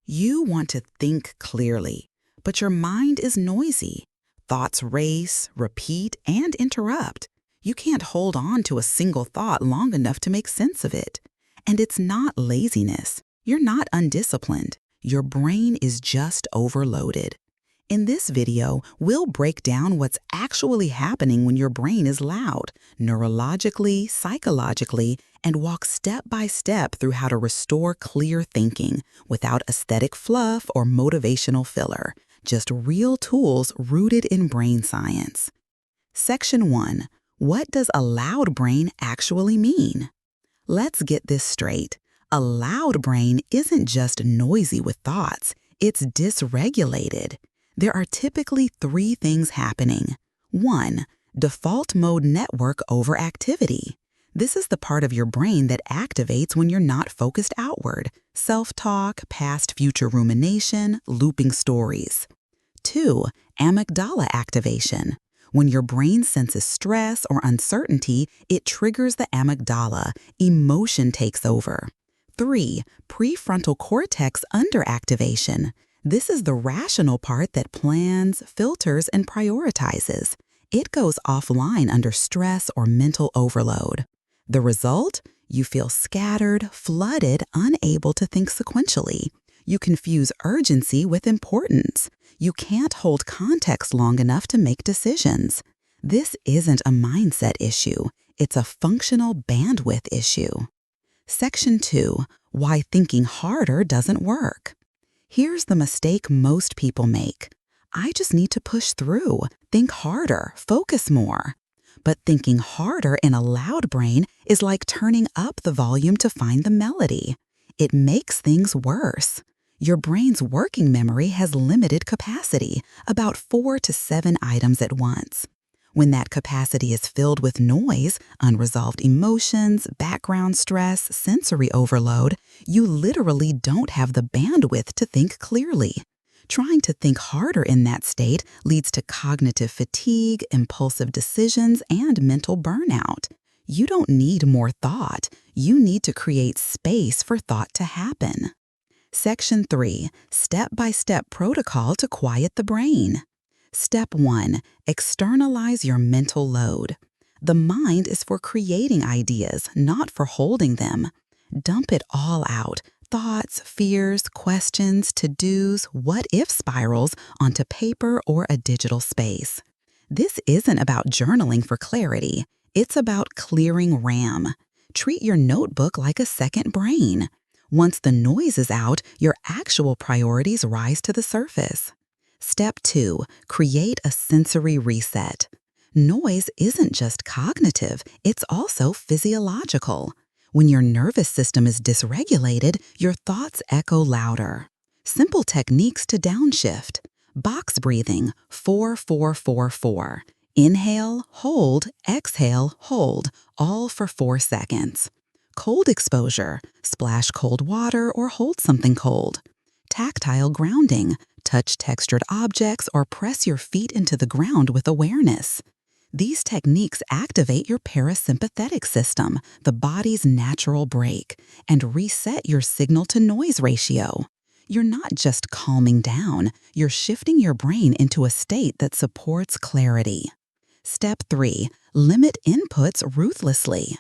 You want to think clearly, but your mind is noisy. Thoughts race, repeat, and interrupt. You can't hold on to a single thought long enough to make sense of it. And it's not laziness. You're not undisciplined. Your brain is just overloaded. In this video, we'll break down what's actually happening when your brain is loud, neurologically, psychologically, and walk step by step through how to restore clear thinking without aesthetic fluff or motivational filler, just real tools rooted in brain science. Section 1. What does a loud brain actually mean? Let's get this straight. A loud brain isn't just noisy with thoughts, it's dysregulated. There are typically three things happening. 1. Default mode network overactivity. This is the part of your brain that activates when you're not focused outward. Self-talk, past-future rumination, looping stories. 2. Amygdala activation. When your brain senses stress or uncertainty, it triggers the amygdala. Emotion takes over. 3. Prefrontal cortex underactivation. This is the rational part that plans, filters, and prioritizes. It goes offline under stress or mental overload. The result? You feel scattered, flooded, unable to think sequentially. You confuse urgency with importance. You can't hold context long enough to make decisions. This isn't a mindset issue. It's a functional bandwidth issue. Section 2. Why thinking harder doesn't work. Here's the mistake most people make. I just need to push through, think harder, focus more. But thinking harder in a loud brain is like turning up the volume to find the melody. It makes things worse. Your brain's working memory has limited capacity, about 4 to 7 items at once. When that capacity is filled with noise, unresolved emotions, background stress, sensory overload, you literally don't have the bandwidth to think clearly. Trying to think harder in that state leads to cognitive fatigue, impulsive decisions, and mental burnout. You don't need more thought. You need to create space for thought to happen. Section 3. Step-by-step protocol to quiet the brain. Step 1. Externalize your mental load. The mind is for creating ideas, not for holding them. Dump it all out. Thoughts, fears, questions, to-dos, what-if spirals onto paper or a digital space. This isn't about journaling for clarity. It's about clearing RAM. Treat your notebook like a second brain. Once the noise is out, your actual priorities rise to the surface. Step 2. Create a sensory reset. Noise isn't just cognitive, it's also physiological. When your nervous system is dysregulated, your thoughts echo louder. Simple techniques to downshift. Box breathing, 4-4-4-4. Inhale, hold, exhale, hold, all for 4 seconds. Cold exposure, splash cold water or hold something cold. Tactile grounding, touch textured objects or press your feet into the ground with awareness. These techniques activate your parasympathetic system, the body's natural brake, and reset your signal-to-noise ratio. You're not just calming down, you're shifting your brain into a state that supports clarity. Step 3. Limit inputs ruthlessly.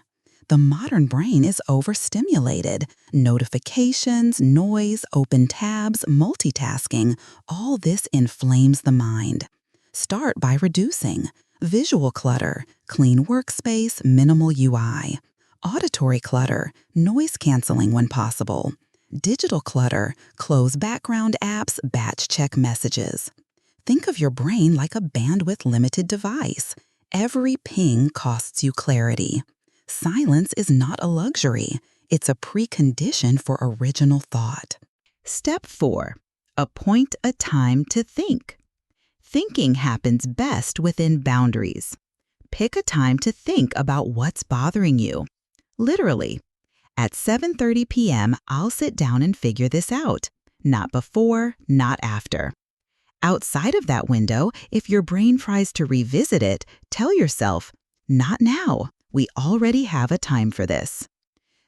The modern brain is overstimulated. Notifications, noise, open tabs, multitasking, all this inflames the mind. Start by reducing. Visual clutter, clean workspace, minimal UI. Auditory clutter, noise canceling when possible. Digital clutter, close background apps, batch check messages. Think of your brain like a bandwidth-limited device. Every ping costs you clarity. Silence is not a luxury. It's a precondition for original thought. Step 4. Appoint a time to think. Thinking happens best within boundaries. Pick a time to think about what's bothering you. Literally, at 7:30 p.m., I'll sit down and figure this out. Not before, not after. Outside of that window, if your brain tries to revisit it, tell yourself, not now. We already have a time for this.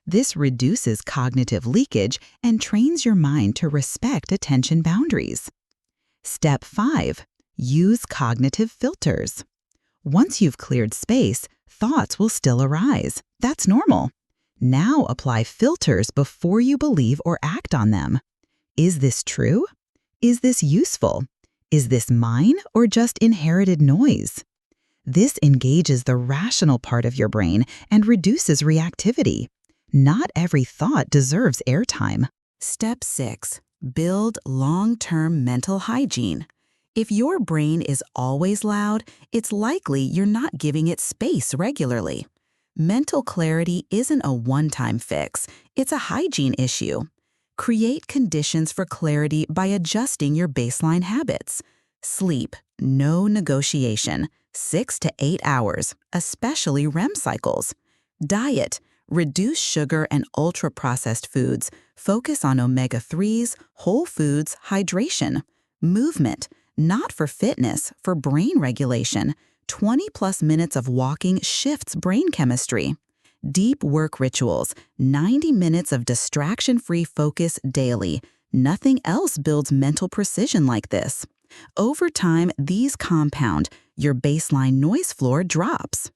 This reduces cognitive leakage and trains your mind to respect attention boundaries. Step 5. Use cognitive filters. Once you've cleared space, thoughts will still arise. That's normal. Now apply filters before you believe or act on them. Is this true? Is this useful? Is this mine or just inherited noise? This engages the rational part of your brain and reduces reactivity. Not every thought deserves airtime. Step 6. Build long-term mental hygiene. If your brain is always loud, it's likely you're not giving it space regularly. Mental clarity isn't a one-time fix, it's a hygiene issue. Create conditions for clarity by adjusting your baseline habits. Sleep, no negotiation, 6 to 8 hours, especially REM cycles. Diet, reduce sugar and ultra-processed foods. Focus on omega-3s, whole foods, hydration. Movement, not for fitness, for brain regulation. 20+ minutes of walking shifts brain chemistry. Deep work rituals, 90 minutes of distraction-free focus daily. Nothing else builds mental precision like this. Over time, these compound. Your baseline noise floor drops.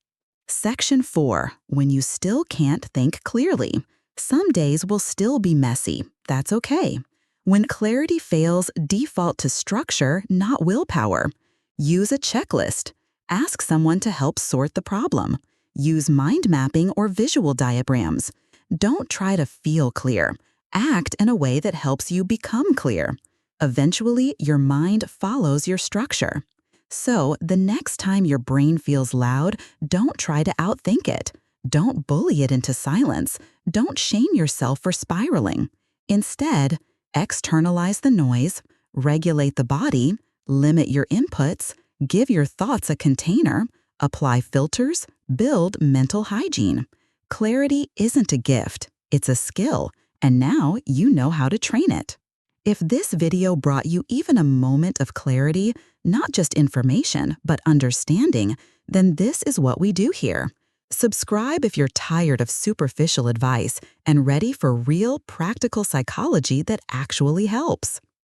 Section 4. When you still can't think clearly. Some days will still be messy. That's okay. When clarity fails, default to structure, not willpower. Use a checklist. Ask someone to help sort the problem. Use mind mapping or visual diagrams. Don't try to feel clear. Act in a way that helps you become clear. Eventually, your mind follows your structure. So, the next time your brain feels loud, don't try to outthink it. Don't bully it into silence. Don't shame yourself for spiraling. Instead, externalize the noise, regulate the body, limit your inputs, give your thoughts a container, apply filters, build mental hygiene. Clarity isn't a gift, it's a skill, and now you know how to train it. If this video brought you even a moment of clarity, not just information, but understanding, then this is what we do here. Subscribe if you're tired of superficial advice and ready for real, practical psychology that actually helps.